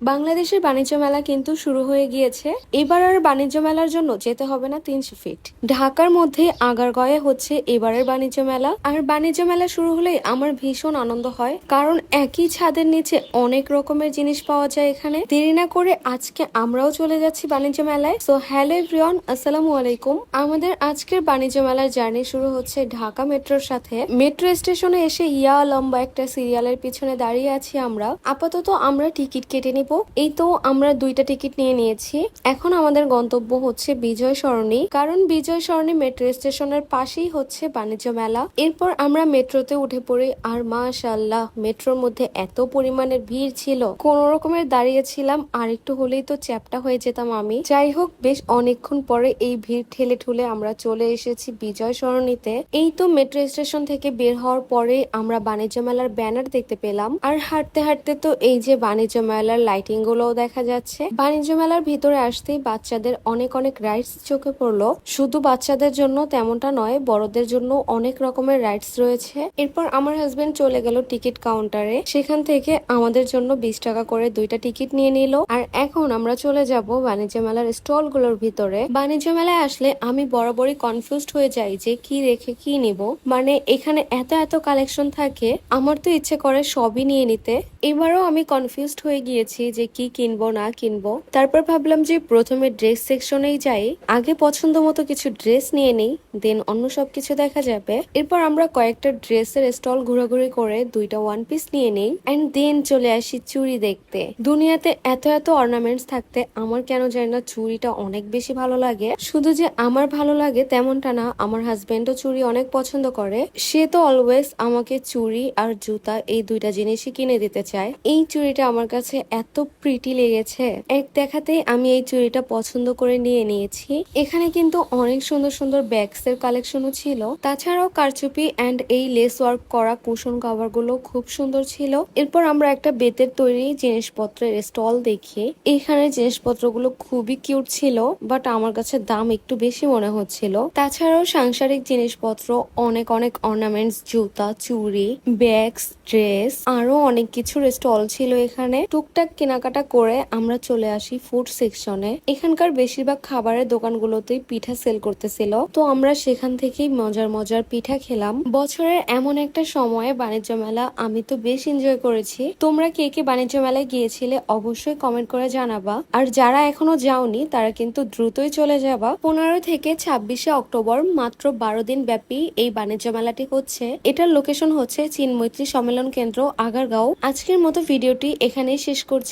বাংলাদেশের বাণিজ্য মেলা কিন্তু শুরু হয়ে গিয়েছে। এবার আর বাণিজ্য মেলার জন্য যেতে হবে না 300 ফিট। ঢাকার মধ্যে আগারগাঁওয়ে হচ্ছে এবারের বাণিজ্য মেলা। আর বাণিজ্য মেলা শুরু হলেই আমার ভীষণ আনন্দ হয়, কারণ একই ছাদের নিচে অনেক রকমের জিনিস পাওয়া যায় এখানে। দেরি না করে আজকে আমরাও চলে যাচ্ছি বাণিজ্য মেলায়। সো হ্যালো এভরিওয়ান, আসসালামু আলাইকুম। আমাদের আজকের বাণিজ্য মেলার জার্নি শুরু হচ্ছে ঢাকা মেট্রোর সাথে। মেট্রো স্টেশনে এসে ইয়া লম্বা একটা সিরিয়ালের পিছনে দাঁড়িয়ে আছি আমরা। আপাতত আমরা টিকিট কেটে নিব। এই তো আমরা 2টা টিকিট নিয়ে নিয়েছি। এখন আমাদের গন্তব্য হচ্ছে বিজয় সরণি, কারণ বিজয় সরণি মেট্রো স্টেশনের পাশেই হচ্ছে বাণিজ্য মেলা। এরপর আমরা মেট্রোতে উঠে পড়ি, আর মাশাআল্লাহ মেট্রোর মধ্যে এত পরিমাণের ভিড় ছিল, কোন রকমের দাঁড়িয়েছিলাম, আর একটু হলেই তো চ্যাপ্টা হয়ে যেতাম আমি। যাই হোক, বেশ অনেকক্ষণ পরে এই ভিড় ঠেলে ঠুলে আমরা চলে এসেছি বিজয় সরণিতে। এই তো মেট্রো স্টেশন থেকে বের হওয়ার পরে আমরা বাণিজ্য মেলার ব্যানার দেখতে পেলাম, আর হাঁটতে হাঁটতে তো এই যে বাণিজ্য মেলার লাইটিং গুলোও দেখা যাচ্ছে। বাণিজ্য মেলার ভিতরে আসতেই বাচ্চাদের অনেক অনেক রাইডস চোখে পড়লো। শুধু বাচ্চাদের জন্য তেমনটা নয়, বড়দের জন্য অনেক রকমের রাইডস রয়েছে। এরপর আমার হাজবেন্ড চলে গেল টিকিট কাউন্টারে, সেখান থেকে আমাদের জন্য 20 টাকা করে 2টা টিকিট নিয়ে নিল। আর এখন আমরা চলে যাব বাণিজ্য মেলার স্টল গুলোর ভিতরে। বাণিজ্য মেলায় আসলে আমি বরাবরই কনফিউজড হয়ে যাই যে কি রেখে কি নিব। মানে এখানে এত এত কালেকশন থাকে, আমার তো ইচ্ছে করে সবই নিয়ে নিতে। এবারও আমি কনফিউজড হয়ে গিয়েছি যে কি কিনবো না কিনবো। তারপর ভাবলাম যে প্রথমে ড্রেস সেকশনেই যাই, আগে পছন্দ মতো কিছু ড্রেস নিয়ে নিই, দেন অন্য সবকিছু দেখা যাবে। এরপর আমরা কয়েকটা ড্রেসের স্টল ঘোরাঘুরি করে 2টা ওয়ান পিস নিয়ে নিই, এন্ড দেন চলে আসি চুড়ি দেখতে। দুনিয়াতে এত এত অর্নামেন্টস থাকতে আমার কেন জানি না চুড়িটা অনেক বেশি ভালো লাগে। শুধু যে আমার ভালো লাগে তেমনটা না, আমার হাজবেন্ডও চুড়ি অনেক পছন্দ করে। সে তো অলওয়েজ আমাকে চুড়ি আর জুতা এই 2টা জিনিসই কিনে দিতে চায়। এই চুড়িটা আমার কাছে এত প্রিটি লেগেছে, এক দেখাতেই আমি এই চুড়িটা পছন্দ করে নিয়ে নিয়েছি। এখানে কিন্তু অনেক সুন্দর সুন্দর ব্যাগস এর কালেকশনও ছিল। তাছাড়াও কারচুপি এন্ড এই লেস ওয়ার্ক করা কুশন কভার গুলো খুব সুন্দর ছিল। এরপর আমরা একটা বেতের তৈরি জিনিসপত্রের স্টল দেখি। এখানে জিনিসপত্রগুলো খুবই কিউট ছিল, বাট আমার কাছে দাম একটু বেশি মনে হচ্ছিল। তাছাড়াও সাংসারিক জিনিসপত্র, অনেক অনেক অর্নামেন্টস, জুতা, চুড়ি, ব্যাগস, ড্রেস, আরো অনেক কিছুর স্টল ছিল এখানে। টুকটাক কেনাকাটা করে আমরা চলে আসি ফুড সেকশনে। এখানকার বেশিরভাগ খাবারের দোকানগুলোতেই পিঠা সেল করতেছিল, তো আমরা সেখান থেকেই মজার মজার পিঠা খেলাম। বছরের এমন একটা সময়ে বাণিজ্য মেলা আমি তো বেশ এনজয় করেছি। তোমরা কে কে বাণিজ্য মেলায় গিয়েছিলে অবশ্যই কমেন্ট করে জানাবা। আর যারা এখনো যাওনি তারা কিন্তু দ্রুতই চলে যাবা। 15 থেকে 26 অক্টোবর মাত্র 12 দিন ব্যাপী এই বাণিজ্য মেলাটি হচ্ছে। এটার লোকেশন হচ্ছে চীন মৈত্রী সম্মেলন কেন্দ্র, আগারগাঁও। আজকের মতো ভিডিওটি এখানেই শেষ করছি।